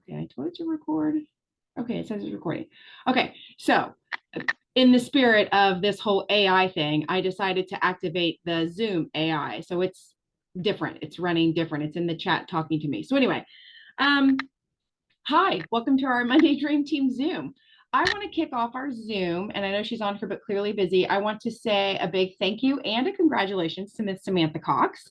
Okay, I told it to record. Okay, it says it's recording. Okay, so in the spirit of this whole AI thing, I decided to activate the Zoom AI. So it's different. It's running different. It's in the chat talking to me. So anyway, hi, welcome to our Monday Dream Team Zoom. I want to kick off our Zoom, and I know she's on here, but clearly busy. I want to say a big thank you and a congratulations to Miss Samantha Cox.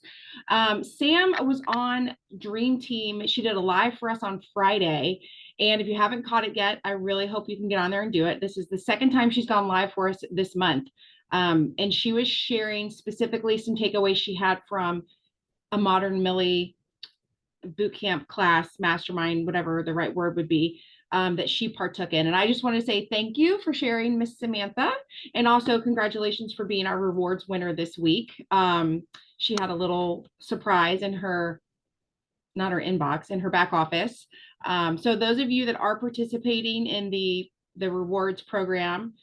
Sam was on Dream Team. She did a live for us on Friday. And if you haven't caught it yet, I really hope you can get on there and do it. This is the second time she's gone live for us this month. And she was sharing specifically some takeaways she had from a Modern Millie boot camp class, mastermind, whatever the right word would be, that she partook in. And I just want to say thank you for sharing, Miss Samantha, and also congratulations for being our rewards winner this week. She had a little surprise in her, not her inbox, in her back office. So those of you that are participating in the rewards program,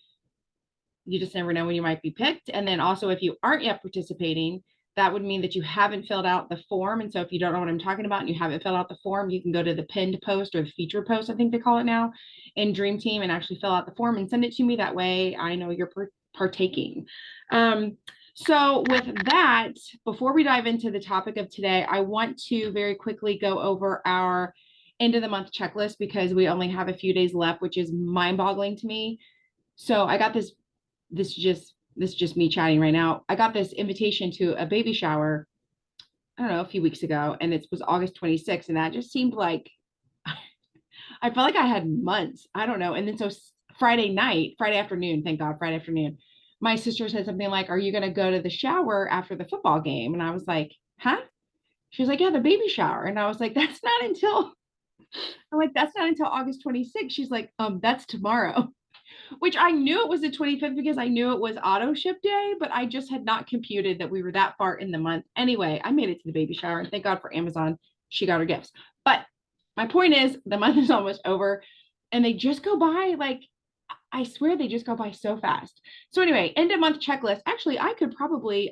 you just never know when you might be picked. And then also, if you aren't yet participating, that would mean that you haven't filled out the form. And so if you don't know what I'm talking about and you haven't filled out the form, you can go to the pinned post or the feature post, I think they call it now, in Dream Team, and actually fill out the form and send it to me. That way I know you're partaking. So with that, before we dive into the topic of today, I want to very quickly go over our end of the month checklist because we only have a few days left, which is mind-boggling to me. So I got this is just me chatting right now. I got this invitation to a baby shower, I don't know, a few weeks ago, and it was August 26th. And that just seemed like, I felt like I had months. I don't know. And then so Friday afternoon, thank God, Friday afternoon, my sister said something like, "Are you going to go to the shower after the football game?" And I was like, "Huh?" She was like, "Yeah, the baby shower." And I was like, that's not until August 26th. She's like, that's tomorrow. Which I knew it was the 25th because I knew it was auto ship day, but I just had not computed that we were that far in the month. Anyway, I made it to the baby shower, and thank God for Amazon. She got her gifts. But my point is, the month is almost over, and they just go by like, I swear they just go by so fast. So anyway, end of month checklist. Actually, I could probably,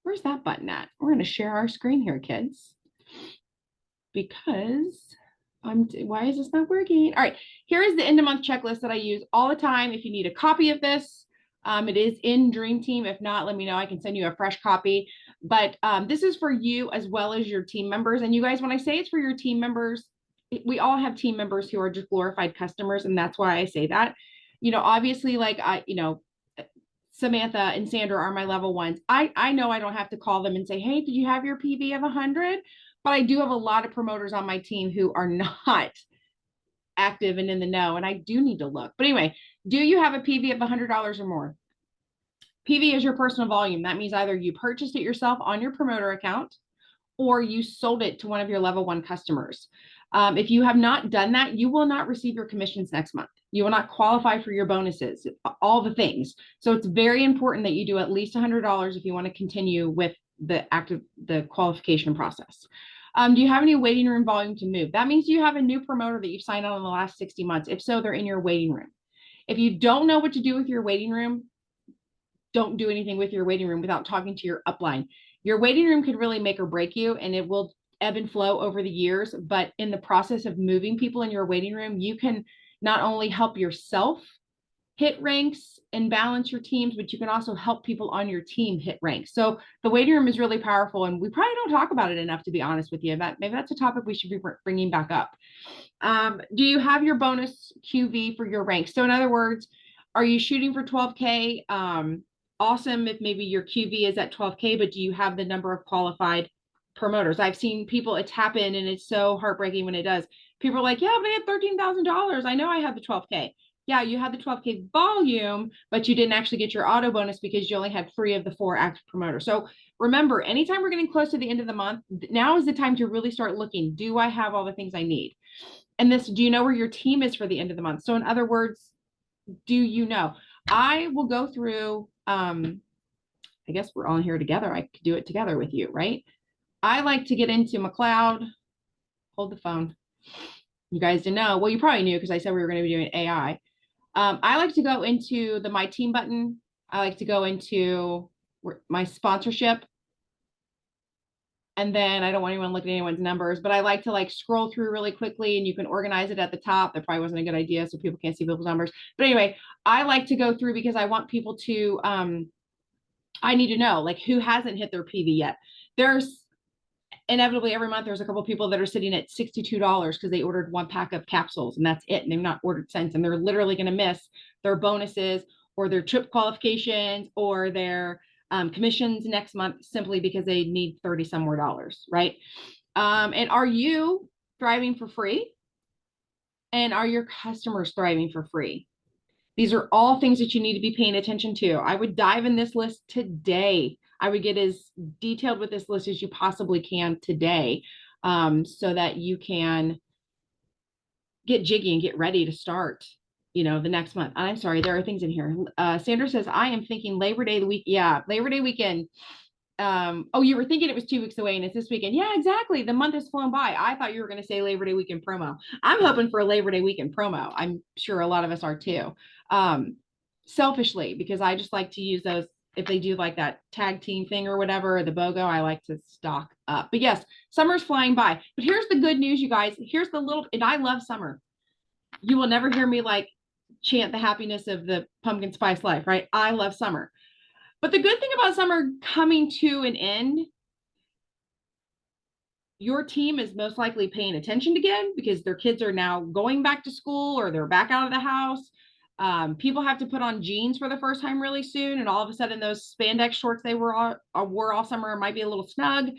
where's that button at? We're going to share our screen here, kids, because why is this not working? All right, here is the end of month checklist that I use all the time. If you need a copy of this, it is in Dream Team. If not, let me know. I can send you a fresh copy. But this is for you as well as your team members. And you guys, when I say it's for your team members, we all have team members who are just glorified customers. And that's why I say that. You know, obviously, like Samantha and Sandra are my level ones. I know I don't have to call them and say, "Hey, did you have your PV of 100? But I do have a lot of promoters on my team who are not active and in the know, and I do need to look. But anyway, do you have a PV of $100 or more? PV is your personal volume. That means either you purchased it yourself on your promoter account or you sold it to one of your level one customers. If you have not done that, you will not receive your commissions next month. You will not qualify for your bonuses, all the things. So it's very important that you do at least $100 if you want to continue with the qualification process. Do you have any waiting room volume to move? That means you have a new promoter that you've signed on in the last 60 months. If so, they're in your waiting room. If you don't know what to do with your waiting room, don't do anything with your waiting room without talking to your upline. Your waiting room could really make or break you, and it will ebb and flow over the years. But in the process of moving people in your waiting room, you can not only help yourself hit ranks and balance your teams, but you can also help people on your team hit ranks. So the waiting room is really powerful, and we probably don't talk about it enough, to be honest with you. Maybe that's a topic we should be bringing back up. Do you have your bonus QV for your ranks? So in other words, are you shooting for 12K? Awesome if maybe your QV is at 12K, but do you have the number of qualified promoters? I've seen people, it's happened, and it's so heartbreaking when it does. People are like, yeah, but I had $13,000. I know I have the 12K. Yeah, you had the 12K volume, but you didn't actually get your auto bonus because you only had 3 of the 4 active promoters. So remember, anytime we're getting close to the end of the month, now is the time to really start looking. Do I have all the things I need? And do you know where your team is for the end of the month? So in other words, do you know? I will go through, I guess we're all here together. I could do it together with you, right? I like to get into McLeod. Hold the phone. You guys didn't know. Well, you probably knew because I said we were going to be doing AI. I like to go into the My Team button. I like to go into my sponsorship. And then I don't want anyone looking at anyone's numbers, but I like to like scroll through really quickly and you can organize it at the top. That probably wasn't a good idea, so people can't see people's numbers. But anyway, I like to go through because I want people to, I need to know like who hasn't hit their PV yet. There's inevitably every month there's a couple of people that are sitting at $62 because they ordered 1 pack of capsules and that's it. And they've not ordered since. And they're literally going to miss their bonuses or their trip qualifications or their commissions next month simply because they need 30 some more dollars, right? And are you thriving for free? And are your customers thriving for free? These are all things that you need to be paying attention to. I would dive in this list today. I would get as detailed with this list as you possibly can today, so that you can get jiggy and get ready to start, the next month. I'm sorry, there are things in here. Sandra says, I am thinking Labor Day the week. Yeah, Labor Day weekend. Oh, you were thinking it was 2 weeks away and it's this weekend. Yeah, exactly. The month has flown by. I thought you were going to say Labor Day weekend promo. I'm hoping for a Labor Day weekend promo. I'm sure a lot of us are too. Selfishly, because I just like to use those if they do like that tag team thing or whatever, the BOGO, I like to stock up. But yes, summer's flying by. But here's the good news, you guys. Here's the little, and I love summer. You will never hear me like chant the happiness of the pumpkin spice life, right? I love summer. But the good thing about summer coming to an end, your team is most likely paying attention again because their kids are now going back to school or they're back out of the house. People have to put on jeans for the first time really soon. And all of a sudden those spandex shorts they wore all summer might be a little snug.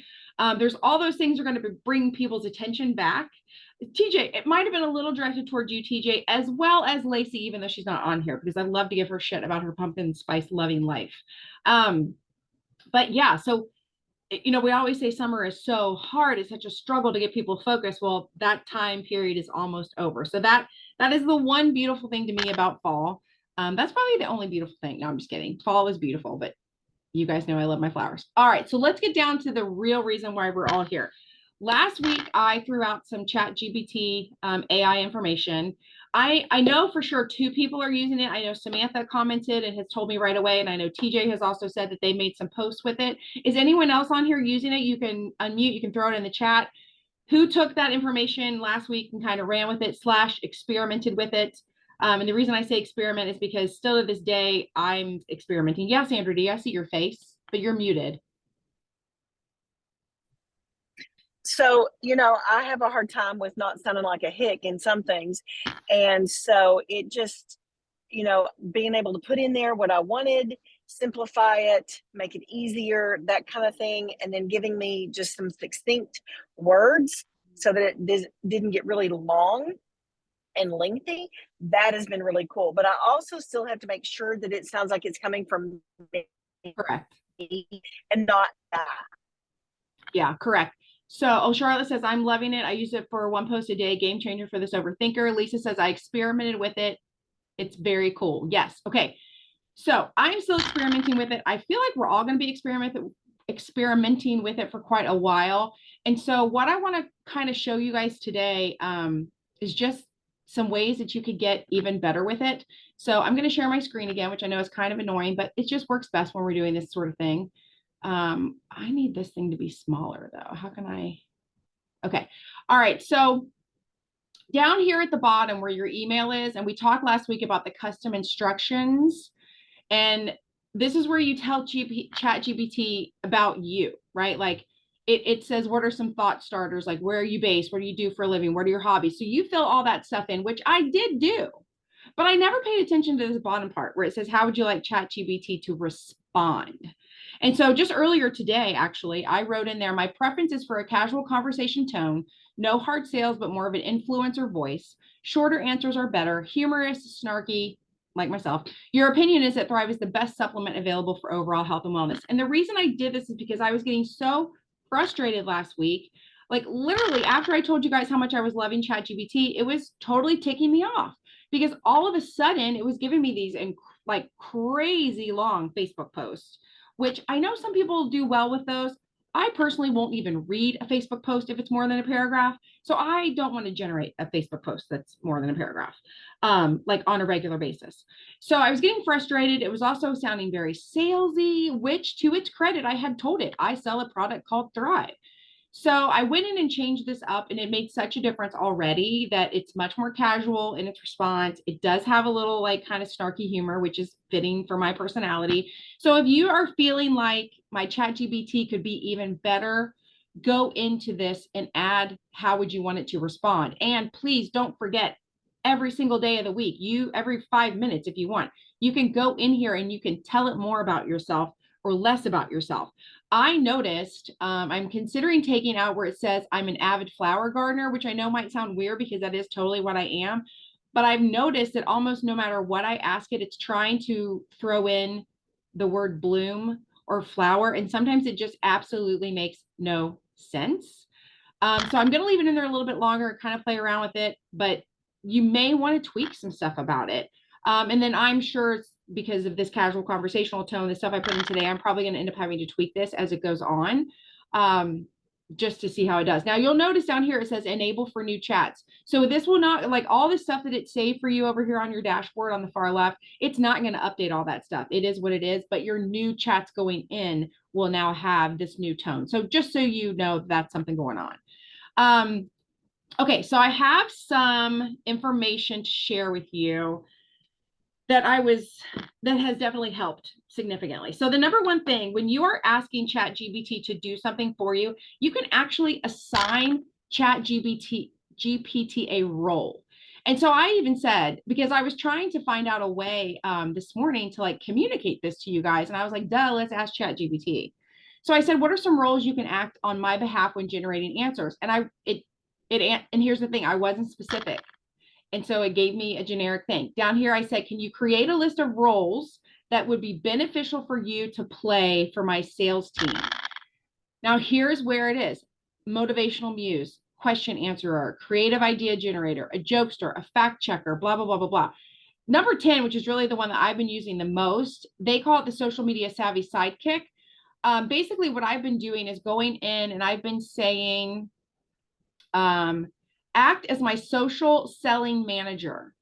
There's all those things are going to bring people's attention back. TJ, it might have been a little directed toward you, TJ, as well as Lacey, even though she's not on here, because I'd love to give her shit about her pumpkin spice loving life. But yeah, so we always say summer is so hard. It's such a struggle to get people focused. Well, that time period is almost over. So that is the one beautiful thing to me about fall. That's probably the only beautiful thing. No, I'm just kidding. Fall is beautiful, but you guys know I love my flowers. All right, so let's get down to the real reason why we're all here. Last week, I threw out some ChatGPT AI information. I know for sure 2 people are using it. I know Samantha commented and has told me right away. And I know TJ has also said that they made some posts with it. Is anyone else on here using it? You can unmute, you can throw it in the chat. Who took that information last week and kind of ran with it / experimented with it? And the reason I say experiment is because still to this day, I'm experimenting. Yes, Sandra D, I see your face, but you're muted. So, I have a hard time with not sounding like a hick in some things. And so it just, being able to put in there what I wanted, simplify it, make it easier, that kind of thing. And then giving me just some succinct words so that it didn't get really long and lengthy. That has been really cool. But I also still have to make sure that it sounds like it's coming from me. Correct. And not that. Yeah, correct. So, Charlotte says, I'm loving it. I use it for 1 post a day, game changer for this overthinker. Lisa says, I experimented with it. It's very cool. Yes. Okay. So I'm still experimenting with it. I feel like we're all going to be experimenting with it for quite a while. And so what I want to kind of show you guys today is just some ways that you could get even better with it. So I'm going to share my screen again, which I know is kind of annoying, but it just works best when we're doing this sort of thing. I need this thing to be smaller though. How can I? Okay. All right. So down here at the bottom where your email is, and we talked last week about the custom instructions, and this is where you tell ChatGPT about you, right? Like it says, what are some thought starters? Like, where are you based? What do you do for a living? What are your hobbies? So you fill all that stuff in, which I did do, but I never paid attention to this bottom part where it says, how would you like ChatGPT to respond? And so just earlier today, actually, I wrote in there, my preference is for a casual conversation tone, no hard sales, but more of an influencer voice. Shorter answers are better, humorous, snarky, like myself. Your opinion is that Thrive is the best supplement available for overall health and wellness. And the reason I did this is because I was getting so frustrated last week. Like literally after I told you guys how much I was loving ChatGPT, it was totally ticking me off because all of a sudden it was giving me these like crazy long Facebook posts, which I know some people do well with those. I personally won't even read a Facebook post if it's more than a paragraph. So I don't want to generate a Facebook post that's more than a paragraph, like on a regular basis. So I was getting frustrated. It was also sounding very salesy, which to its credit, I had told it, I sell a product called Thrive. So I went in and changed this up, and it made such a difference already that it's much more casual in its response. It does have a little like kind of snarky humor, which is fitting for my personality. So if you are feeling like my ChatGPT could be even better, go into this and add how would you want it to respond. And please don't forget, every single day of the week, every 5 minutes, if you want, you can go in here and you can tell it more about yourself or less about yourself. I noticed I'm considering taking out where it says I'm an avid flower gardener, which I know might sound weird because that is totally what I am. But I've noticed that almost no matter what I ask it, it's trying to throw in the word bloom or flower. And sometimes it just absolutely makes no sense. So I'm going to leave it in there a little bit longer and kind of play around with it, but you may want to tweak some stuff about it. And then I'm sure because of this casual conversational tone, the stuff I put in today, I'm probably going to end up having to tweak this as it goes on, just to see how it does. Now you'll notice down here, it says enable for new chats. So this will not, like all the stuff that it saved for you over here on your dashboard on the far left, it's not going to update all that stuff. It is what it is, but your new chats going in will now have this new tone. So just so you know, that's something going on. Okay, so I have some information to share with you that has definitely helped significantly. So the number one thing, when you are asking ChatGPT to do something for you, you can actually assign ChatGPT a role. And so I even said, because I was trying to find out a way this morning to like communicate this to you guys, and I was like, duh, let's ask ChatGPT. So I said, what are some roles you can act on my behalf when generating answers? And and here's the thing, I wasn't specific. And so it gave me a generic thing. Down here, I said, can you create a list of roles that would be beneficial for you to play for my sales team? Now, here's where it is: motivational muse, question answerer, creative idea generator, a jokester, a fact checker, blah, blah, blah, blah, blah. Number 10, which is really the one that I've been using the most, they call it the social media savvy sidekick. Basically, what I've been doing is going in and I've been saying, act as my social selling manager,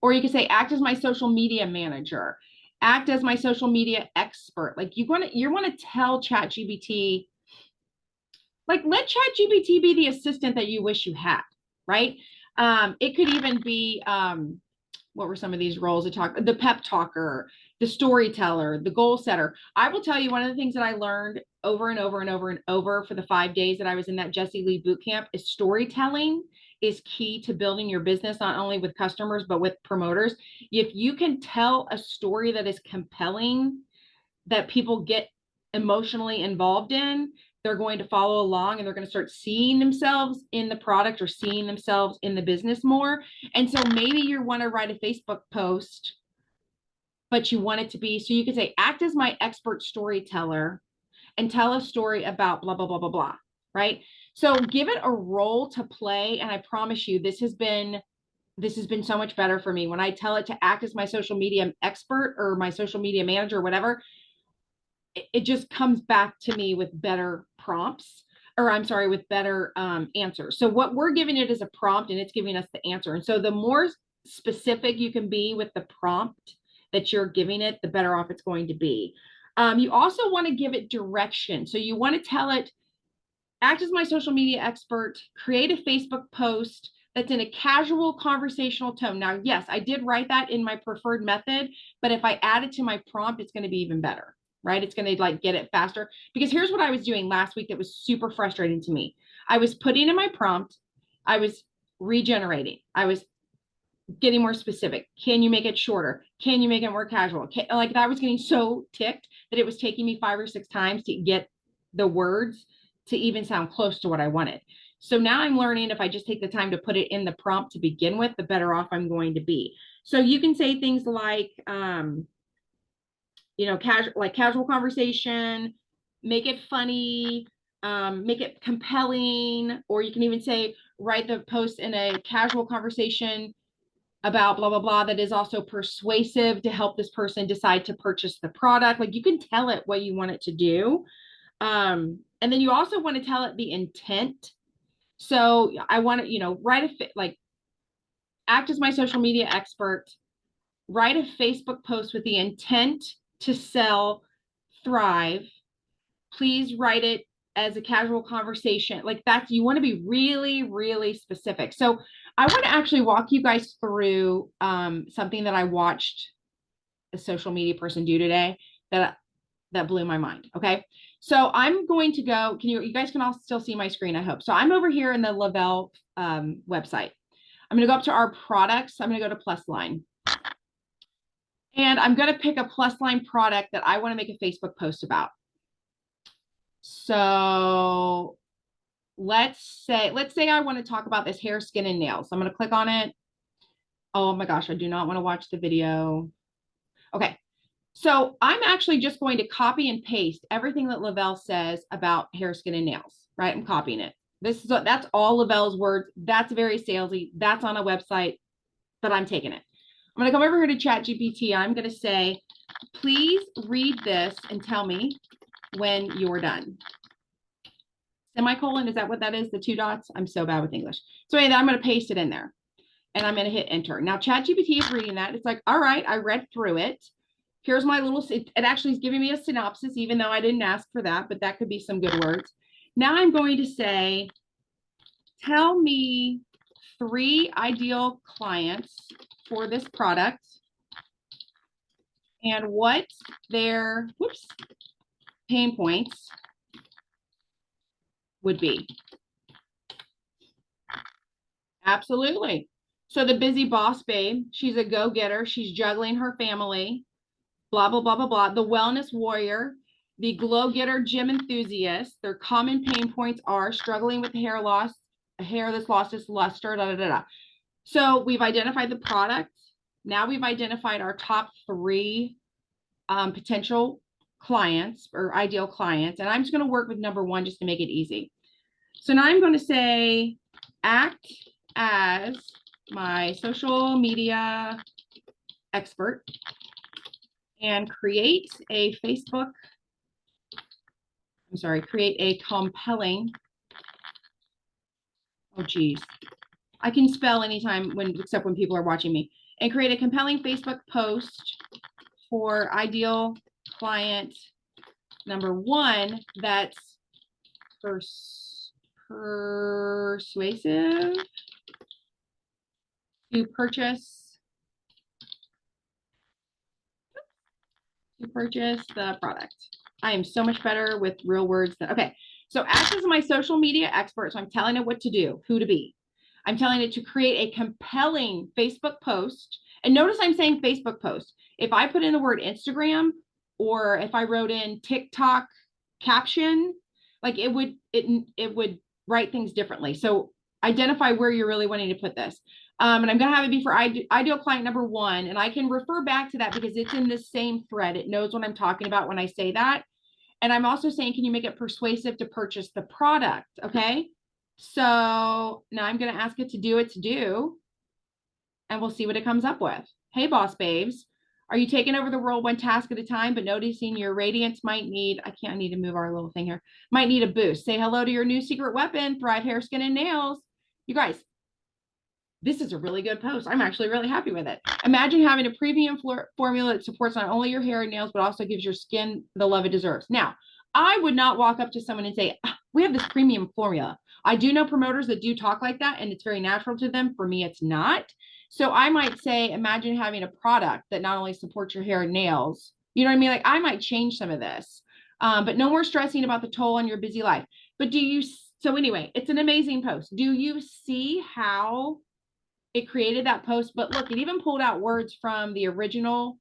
or you could say act as my social media manager, act as my social media expert. Like you want to tell ChatGPT, like let ChatGPT be the assistant that you wish you had, right? It could even be what were some of these roles? The pep talker, the storyteller, the goal setter. I will tell you, one of the things that I learned over and over and over and over for the 5 days that I was in that Jessie Lee boot camp is storytelling is key to building your business, not only with customers, but with promoters. If you can tell a story that is compelling, that people get emotionally involved in, they're going to follow along and they're going to start seeing themselves in the product or seeing themselves in the business more. And so maybe you want to write a Facebook post, but you want it to be, so you could say, act as my expert storyteller and tell a story about blah, blah, blah, blah, blah, right? So give it a role to play. And I promise you, this has been so much better for me. When I tell it to act as my social media expert or my social media manager or whatever, it just comes back to me with better prompts, or I'm sorry, with better answers. So what we're giving it is a prompt and it's giving us the answer. And so the more specific you can be with the prompt that you're giving it, the better off it's going to be. You also want to give it direction. So you want to tell it, act as my social media expert, create a Facebook post that's in a casual conversational tone. Now, yes, I did write that in my preferred method, but if I add it to my prompt, it's going to be even better, right? It's going to like get it faster, because here's what I was doing last week that was super frustrating to me. I was putting in my prompt, I was regenerating, I was getting more specific. Can you make it shorter? Can you make it more casual? Like I was getting so ticked that it was taking me 5 or 6 times to get the words to even sound close to what I wanted. So now I'm learning, if I just take the time to put it in the prompt to begin with, the better off I'm going to be. So you can say things like, casual conversation, make it funny, make it compelling, or you can even say, write the post in a casual conversation about blah, blah, blah, that is also persuasive to help this person decide to purchase the product. Like you can tell it what you want it to do. And then you also want to tell it the intent. So I want to, write act as my social media expert, write a Facebook post with the intent to sell, thrive. Please write it as a casual conversation. Like that's, you want to be really, really specific. So I want to actually walk you guys through something that I watched a social media person do today that blew my mind. Okay. So I'm going to go, you guys can all still see my screen, I hope. So I'm over here in the Le-Vel website. I'm going to go up to our products. I'm going to go to Plusline. And I'm going to pick a Plusline product that I want to make a Facebook post about. So let's say I want to talk about this hair, skin, and nails. So I'm going to click on it. Oh my gosh, I do not want to watch the video. Okay. So I'm actually just going to copy and paste everything that Le-Vel says about hair, skin, and nails, right? I'm copying it. That's all Le-Vel's words. That's very salesy. That's on a website, but I'm taking it. I'm going to come over here to ChatGPT. I'm going to say, please read this and tell me when you're done. Semicolon, is that what that is? The 2 dots? I'm so bad with English. So anyway, I'm going to paste it in there and I'm going to hit enter. Now ChatGPT is reading that. It's like, all right, I read through it. Here's my little, it actually is giving me a synopsis, even though I didn't ask for that, but that could be some good words. Now I'm going to say, tell me 3 ideal clients for this product and what their pain points would be. Absolutely. So the busy boss babe, she's a go-getter. She's juggling her family, blah, blah, blah, blah, blah. The wellness warrior, the glow-getter gym enthusiast. Their common pain points are struggling with hair loss, hair that's lost its luster, da, da, da, da. So we've identified the product. Now we've identified our top 3 potential clients or ideal clients. And I'm just going to work with number 1 just to make it easy. So now I'm going to say, act as my social media expert and create a create a compelling, oh geez, I can spell anytime except when people are watching me, and create a compelling Facebook post for ideal client number 1 that's persuasive to purchase the product. I am so much better with real words than, okay. So act as my social media expert. So I'm telling it what to do, who to be. I'm telling it to create a compelling Facebook post. And notice I'm saying Facebook post. If I put in the word Instagram, or if I wrote in TikTok caption, like it would write things differently. So identify where you're really wanting to put this. And I'm going to have it be for ideal client number 1. And I can refer back to that because it's in the same thread. It knows what I'm talking about when I say that. And I'm also saying, can you make it persuasive to purchase the product? Okay. So now I'm going to ask it to do its due and we'll see what it comes up with. Hey, boss babes, are you taking over the world 1 task at a time, but noticing your radiance might need, I need to move our little thing here, might need a boost. Say hello to your new secret weapon, Thrive Hair, Skin, and Nails. You guys, this is a really good post. I'm actually really happy with it. Imagine having a premium formula that supports not only your hair and nails, but also gives your skin the love it deserves. Now, I would not walk up to someone and say, we have this premium formula. I do know promoters that do talk like that and it's very natural to them. For me, it's not. So I might say, imagine having a product that not only supports your hair and nails, you know what I mean? Like I might change some of this, but no more stressing about the toll on your busy life. But so anyway, it's an amazing post. Do you see how it created that post? But look, it even pulled out words from the original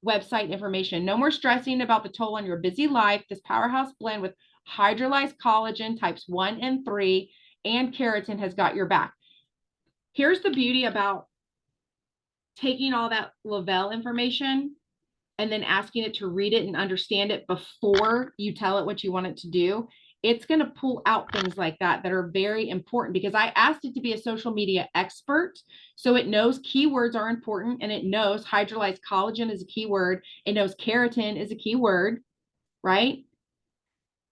website information. No more stressing about the toll on your busy life. This powerhouse blend with hydrolyzed collagen types 1 and 3 and keratin has got your back. Here's the beauty about taking all that Le-Vel information and then asking it to read it and understand it before you tell it what you want it to do. It's going to pull out things like that are very important because I asked it to be a social media expert. So it knows keywords are important and it knows hydrolyzed collagen is a keyword. It knows keratin is a keyword, right?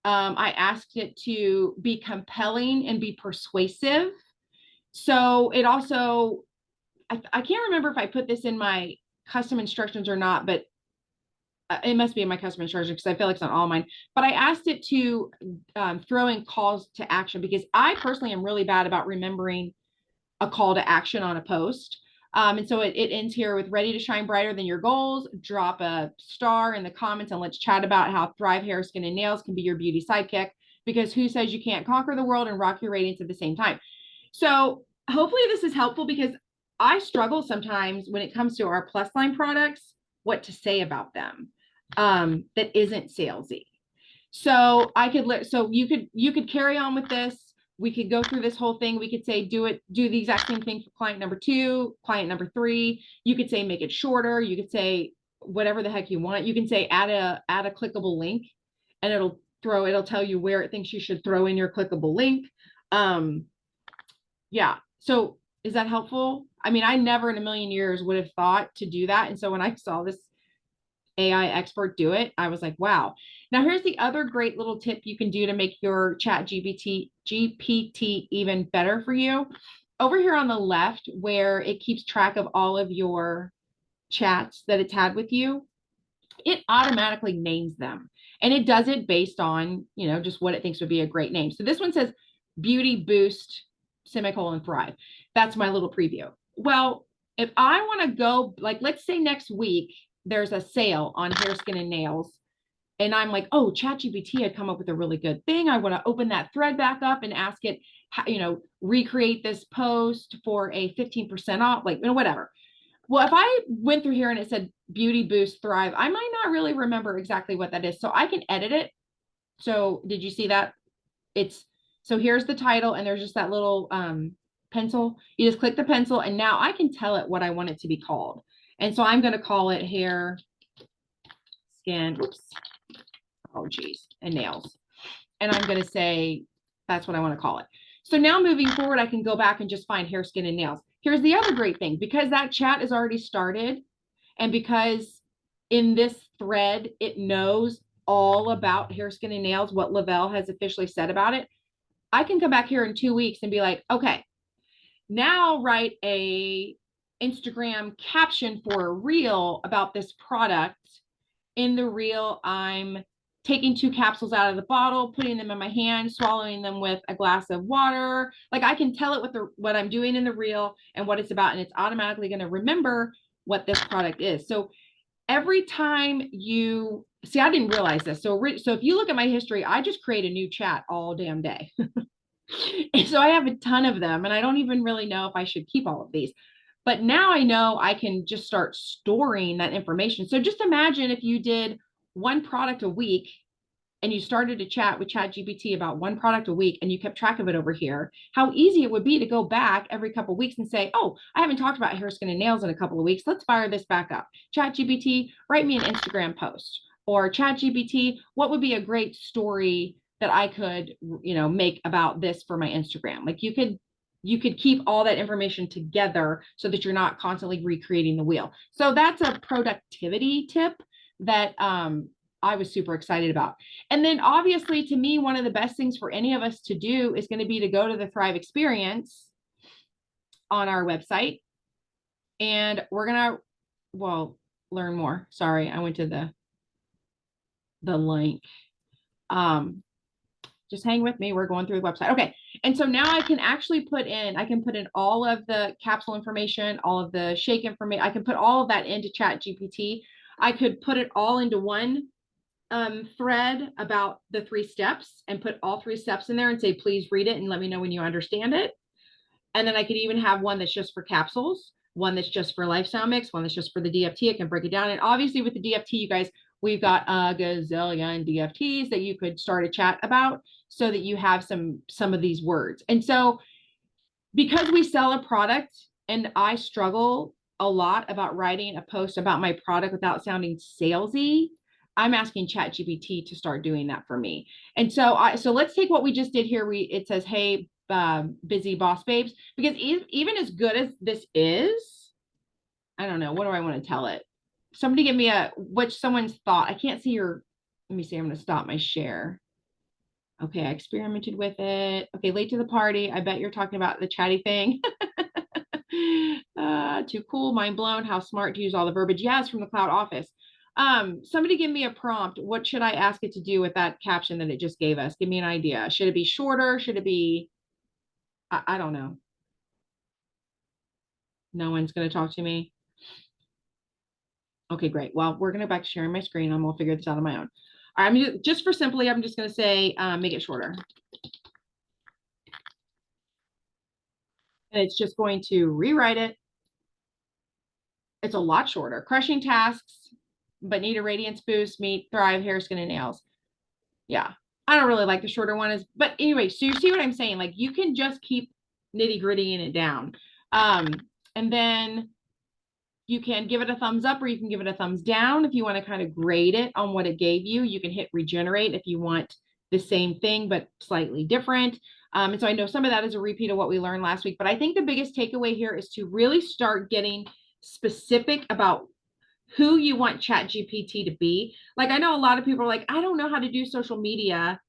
I asked it to be compelling and be persuasive. So it also, I can't remember if I put this in my custom instructions or not, but it must be in my customer instructions because I feel like it's on all mine, but I asked it to throw in calls to action because I personally am really bad about remembering a call to action on a post. And so it ends here with ready to shine brighter than your goals. Drop a star in the comments and let's chat about how Thrive Hair, Skin, and Nails can be your beauty sidekick, because who says you can't conquer the world and rock your ratings at the same time? So hopefully this is helpful because I struggle sometimes when it comes to our plus line products, what to say about them that isn't salesy. So I could so you could carry on with this. We could go through this whole thing. We could say do the exact same thing for client number 2, client number 3. You could say make it shorter. You could say whatever the heck you want. You can say add a clickable link, and it'll tell you where it thinks you should throw in your clickable link. Yeah. So is that helpful? I mean, I never in a million years would have thought to do that. And so when I saw this AI expert do it, I was like, wow. Now here's the other great little tip you can do to make your chat GPT even better for you. Over here on the left, where it keeps track of all of your chats that it's had with you, it automatically names them. And it does it based on, just what it thinks would be a great name. So this one says Beauty Boost, semicolon, Thrive. That's my little preview. Well, if I want to go, like, let's say next week, there's a sale on hair, skin, and nails. And I'm like, oh, ChatGPT had come up with a really good thing. I want to open that thread back up and ask it, recreate this post for a 15% off, like, whatever. Well, if I went through here and it said Beauty Boost Thrive, I might not really remember exactly what that is. So I can edit it. So did you see that? So here's the title, and there's just that little pencil. You just click the pencil, and now I can tell it what I want it to be called. And so I'm going to call it hair, skin, and nails. And I'm going to say, that's what I want to call it. So now moving forward, I can go back and just find hair, skin, and nails. Here's the other great thing, because that chat is already started, and because in this thread, it knows all about hair, skin, and nails, what Lavelle has officially said about it. I can come back here in 2 weeks and be like, okay, now write a Instagram caption for a reel about this product. In the reel, I'm taking 2 capsules out of the bottle, putting them in my hand, swallowing them with a glass of water. Like, I can tell it what I'm doing in the reel and what it's about, and it's automatically going to remember what this product is. So every time you see, I didn't realize this. So if you look at my history, I just create a new chat all damn day. And so I have a ton of them, and I don't even really know if I should keep all of these. But now I know I can just start storing that information. So just imagine if you did 1 product a week and you started to chat with ChatGPT about 1 product a week, and you kept track of it over here, how easy it would be to go back every couple of weeks and say, oh, I haven't talked about hair, skin, and nails in a couple of weeks. Let's fire this back up. ChatGPT, write me an Instagram post. Or ChatGPT, what would be a great story that I could, make about this for my Instagram? Like, you could keep all that information together so that you're not constantly recreating the wheel. So that's a productivity tip that I was super excited about. And then obviously, to me, one of the best things for any of us to do is going to be to go to the Thrive Experience on our website. And we're going to, learn more. Sorry, I went to the link. Just hang with me. We're going through the website. Okay. And so now I can actually put in all of the capsule information, all of the shake information. I can put all of that into ChatGPT. I could put it all into one thread about the 3 steps and put all 3 steps in there and say, please read it and let me know when you understand it. And then I could even have one that's just for capsules, one that's just for lifestyle mix, one that's just for the DFT. I can break it down. And obviously with the DFT, you guys, we've got a gazillion DFTs that you could start a chat about so that you have some of these words. And so because we sell a product, and I struggle a lot about writing a post about my product without sounding salesy, I'm asking ChatGPT to start doing that for me. And so let's take what we just did here. It says, hey, busy boss babes, because even as good as this is, I don't know, what do I want to tell it? Somebody give me someone's thought. I can't see let me see, I'm going to stop my share. Okay, I experimented with it. Okay, late to the party. I bet you're talking about the chatty thing. Too cool, mind blown, how smart to use all the verbiage. Yeah, it's from the Cloud Office. Somebody give me a prompt. What should I ask it to do with that caption that it just gave us? Give me an idea. Should it be shorter? Should it be, I don't know. No one's going to talk to me. Okay, great. Well, we're going to go back to sharing my screen and we'll figure this out on my own. All right, just for simply, I'm just going to say, make it shorter. And it's just going to rewrite it. It's a lot shorter. Crushing tasks, but need a radiance boost, meet, thrive, hair, skin, and nails. Yeah. I don't really like the shorter one, but anyway, so you see what I'm saying? Like you can just keep nitty grittying it down. And then you can give it a thumbs up or you can give it a thumbs down. If you want to kind of grade it on what it gave you, you can hit regenerate if you want the same thing, but slightly different. And so I know some of that is a repeat of what we learned last week, but I think the biggest takeaway here is to really start getting specific about who you want ChatGPT to be. Like, I know a lot of people are like, I don't know how to do social media.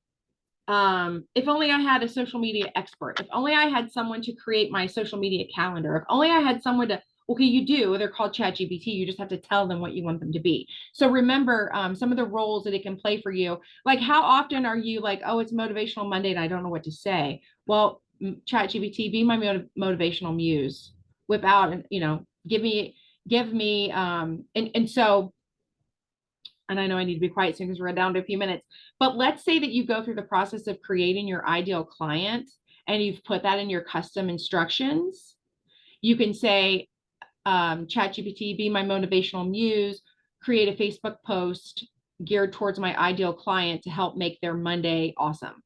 If only I had a social media expert. If only I had someone to create my social media calendar. If only I had someone to, okay, you do. They're called ChatGPT. You just have to tell them what you want them to be. So remember some of the roles that it can play for you. Like, how often are you like, oh, it's Motivational Monday and I don't know what to say? Well, ChatGPT, be my motivational muse. Whip out and, give me, and so, and I know I need to be quiet soon because we're down to a few minutes, but let's say that you go through the process of creating your ideal client and you've put that in your custom instructions. You can say, ChatGPT, be my motivational muse, create a Facebook post geared towards my ideal client to help make their Monday awesome,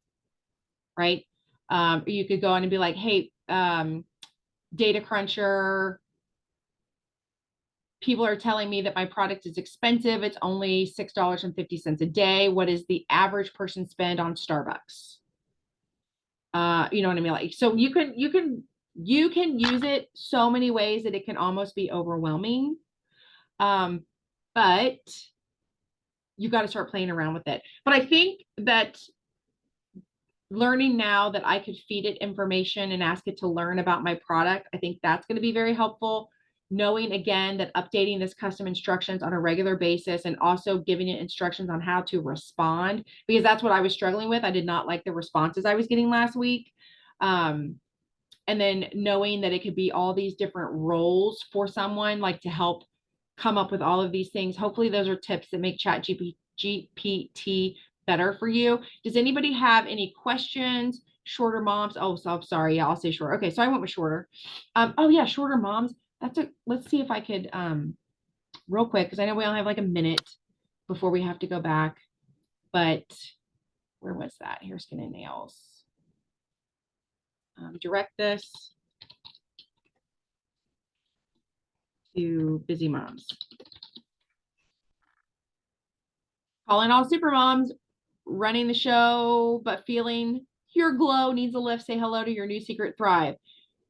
right? Or you could go on and be like, hey, Data Cruncher, people are telling me that my product is expensive. It's only $6.50 a day. What is the average person spend on Starbucks? You know what I mean? Like, so you can use it so many ways that it can almost be overwhelming. But you got to start playing around with it. But I think that learning now that I could feed it information and ask it to learn about my product, I think that's going to be very helpful. Knowing again that updating this custom instructions on a regular basis and also giving it instructions on how to respond, because that's what I was struggling with. I did not like the responses I was getting last week. And then knowing that it could be all these different roles for someone, like to help come up with all of these things. Hopefully those are tips that make ChatGPT better for you. Does anybody have any questions? Shorter moms. Oh, so I'm sorry. Yeah, I'll say shorter. Okay, so I went with shorter. Oh yeah, shorter moms. Let's see if I could real quick, because I know we only have like a minute before we have to go back. But where was that? Hair, skin, and nails. Direct this to busy moms. Calling all super moms, running the show, but feeling your glow, needs a lift. Say hello to your new secret thrive.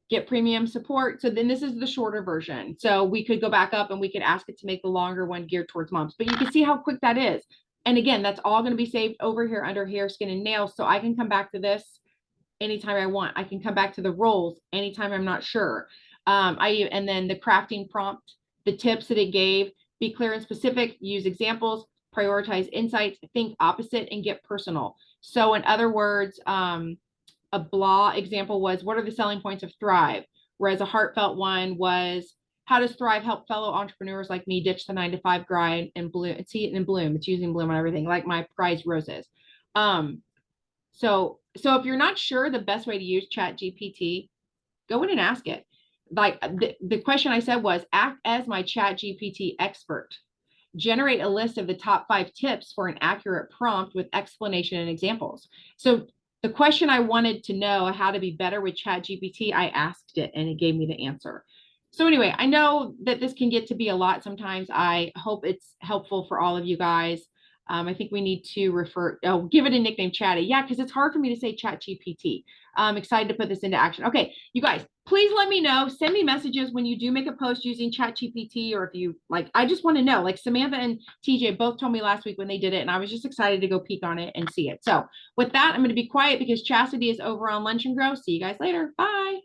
Get premium support. So then this is the shorter version. So we could go back up and we could ask it to make the longer one geared towards moms, but you can see how quick that is. And again, that's all going to be saved over here under hair, skin, and nails. So I can come back to this anytime I want. I can come back to the roles anytime I'm not sure. And then the crafting prompt, the tips that it gave, be clear and specific, use examples, prioritize insights, think opposite, and get personal. So in other words, a blah example was, what are the selling points of Thrive? Whereas a heartfelt one was, how does Thrive help fellow entrepreneurs like me ditch the 9-to-5 grind and bloom, see it in bloom? It's using bloom on everything, like my prized roses. So if you're not sure the best way to use ChatGPT, go in and ask it. Like the question I said was, act as my ChatGPT expert. Generate a list of the top 5 tips for an accurate prompt with explanation and examples. So the question I wanted to know how to be better with ChatGPT, I asked it and it gave me the answer. So anyway, I know that this can get to be a lot sometimes. I hope it's helpful for all of you guys. I think we need to give it a nickname, Chatty. Yeah, because it's hard for me to say ChatGPT. I'm excited to put this into action. Okay, you guys, please let me know. Send me messages when you do make a post using ChatGPT, or if you like, I just want to know. Like Samantha and TJ both told me last week when they did it, and I was just excited to go peek on it and see it. So with that, I'm going to be quiet because Chastity is over on Lunch and Grow. See you guys later. Bye.